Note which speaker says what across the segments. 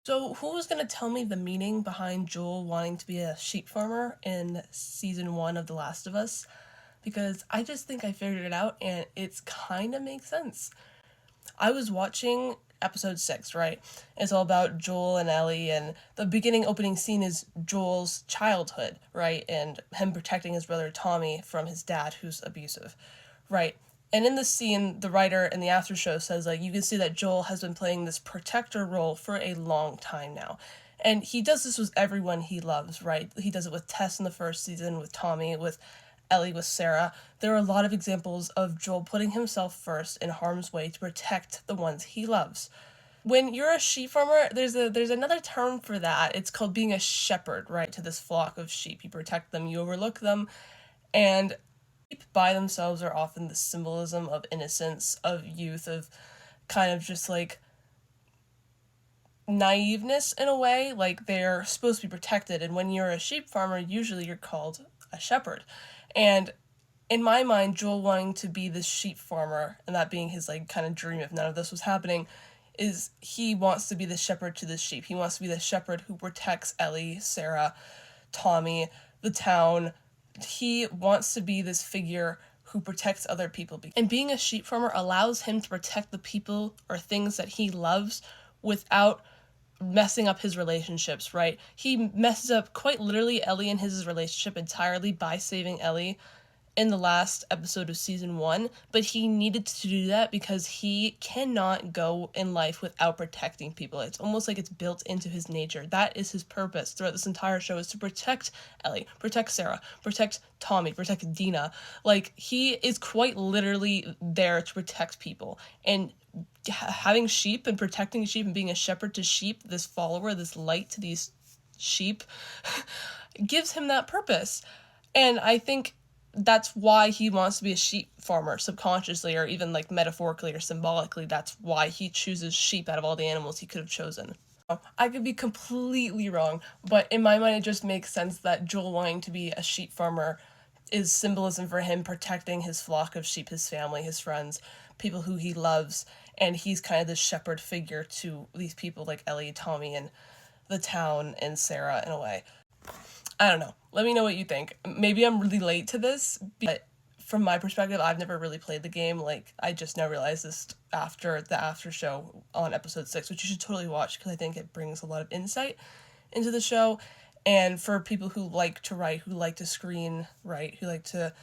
Speaker 1: So, who was going to tell me the meaning behind Joel wanting to be a sheep farmer in season one of The Last of Us? Because I just think I figured it out and it's kind of makes sense. I was watching episode 6, right? It's all about Joel and Ellie, and the beginning opening scene is Joel's childhood, right? And him protecting his brother Tommy from his dad, who's abusive, right? And in this scene, the writer in the after show says, like, you can see that Joel has been playing this protector role for a long time now. And he does this with everyone he loves, right? He does it with Tess in the first season, with Tommy, with Ellie, with Sarah. There are a lot of examples of Joel putting himself first in harm's way to protect the ones he loves. When you're a sheep farmer, there's another term for that. It's called being a shepherd, right? To this flock of sheep. You protect them, you overlook them, and sheep by themselves are often the symbolism of innocence, of youth, of kind of just like naiveness in a way. Like they're supposed to be protected, and when you're a sheep farmer, usually you're called a shepherd. And in my mind, Joel wanting to be this sheep farmer and that being his like kind of dream if none of this was happening, is he wants to be the shepherd to the sheep. He wants to be the shepherd who protects Ellie, Sarah, Tommy, the town. He wants to be this figure who protects other people. And being a sheep farmer allows him to protect the people or things that he loves without messing up his relationships, right? He messes up quite literally Ellie and his relationship entirely by saving Ellie in the last episode of season 1, but he needed to do that because he cannot go in life without protecting people. It's almost like it's built into his nature. That is his purpose throughout this entire show, is to protect Ellie, protect Sarah, protect Tommy, protect Dina. Like, he is quite literally there to protect people. And having sheep and protecting sheep and being a shepherd to sheep, this follower, this light to these sheep, gives him that purpose. And I think that's why he wants to be a sheep farmer subconsciously, or even like metaphorically or symbolically. That's why he chooses sheep out of all the animals he could have chosen. I could be completely wrong, but in my mind it just makes sense that Joel wanting to be a sheep farmer is symbolism for him protecting his flock of sheep, his family, his friends, people who he loves, and he's kind of the shepherd figure to these people like Ellie, Tommy, and the town, and Sarah in a way. I don't know. Let me know what you think. Maybe I'm really late to this, but from my perspective, I've never really played the game. Like, I just now realized this after the after show on episode 6, which you should totally watch because I think it brings a lot of insight into the show. And for people who like to write, who like to screen write, who like to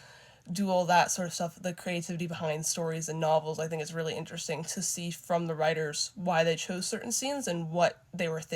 Speaker 1: do all that sort of stuff, the creativity behind stories and novels, I think it's really interesting to see from the writers why they chose certain scenes and what they were thinking.